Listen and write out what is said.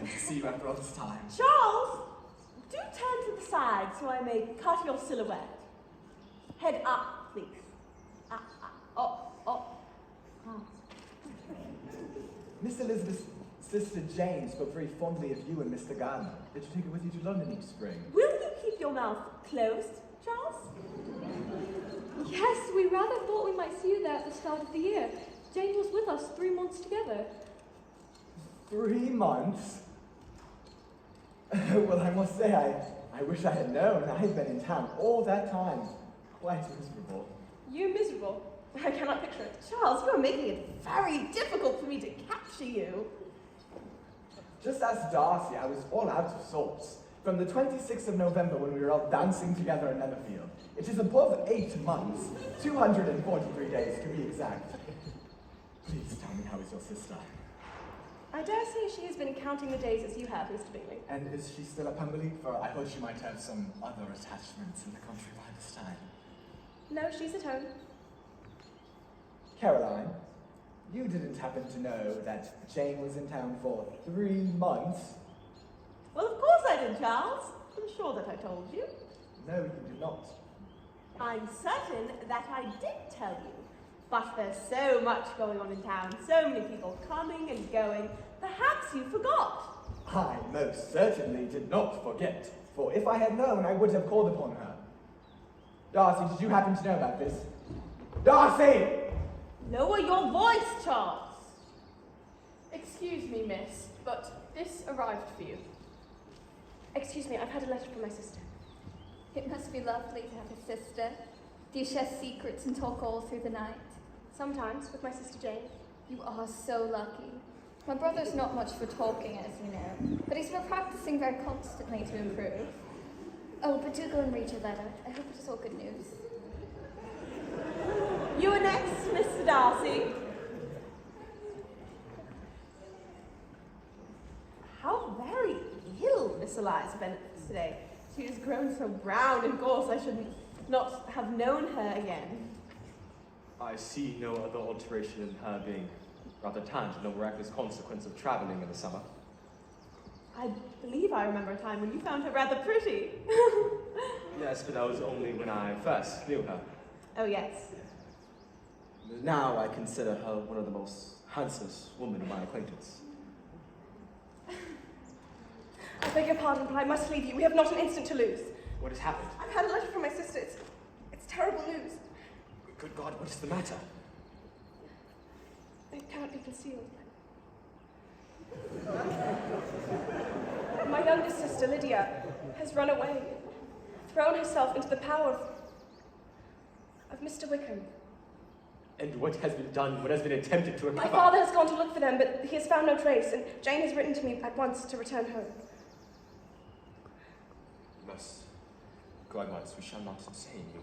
to see you after all this time. Charles, do turn to the side so I may cut your silhouette. Head up, please. Up. Miss Elizabeth's sister Jane spoke very fondly of you and Mr. Gardner. Did you take her with you to London each spring? Will you keep your mouth closed, Charles? Yes, we rather thought we might see you there at the start of the year. Jane was with us 3 months together. 3 months? Well, I must say, I wish I had known. I've been in town all that time. Quite miserable. You miserable? I cannot picture it. Charles, you are making it very difficult for me to capture you. Just as Darcy, I was all out of sorts. From the 26th of November when we were all dancing together in Netherfield. It is above 8 months, 243 days to be exact. Please tell me, how is your sister? I dare say she has been counting the days as you have, Mr. Bingley. And is she still at Pemberley? For I thought she might have some other attachments in the country by this time. No, she's at home. Caroline, you didn't happen to know that Jane was in town for 3 months? Well, of course I did, Charles. I'm sure that I told you. No, you did not. I'm certain that I did tell you. But there's so much going on in town, so many people coming and going, perhaps you forgot. I most certainly did not forget, for if I had known, I would have called upon her. Darcy, did you happen to know about this? Darcy! Lower your voice, Charles. Excuse me, miss, but this arrived for you. Excuse me, I've had a letter from my sister. It must be lovely to have a sister. Do you share secrets and talk all through the night? Sometimes, with my sister Jane. You are so lucky. My brother's not much for talking, as you know, but he's been practicing very constantly to improve. Oh, but do go and read your letter. I hope it is all good news. You are next, Mr. Darcy. How very ill Miss Eliza Bennet is today. She has grown so brown and coarse I should not have known her again. I see no other alteration in her being rather tanned, no miraculous consequence of travelling in the summer. I believe I remember a time when you found her rather pretty. Yes, but that was only when I first knew her. Oh, yes. Now I consider her one of the most handsomest women of my acquaintance. I beg your pardon, but I must leave you. We have not an instant to lose. What has happened? I've had a letter from my sister. It's terrible news. Good God, what is the matter? It cannot be concealed. My youngest sister, Lydia, has run away, thrown herself into the power of Mr. Wickham. And what has been done? What has been attempted to recover? My father has gone to look for them, but he has found no trace, and Jane has written to me at once to return home. You must go at once. We shall not detain you.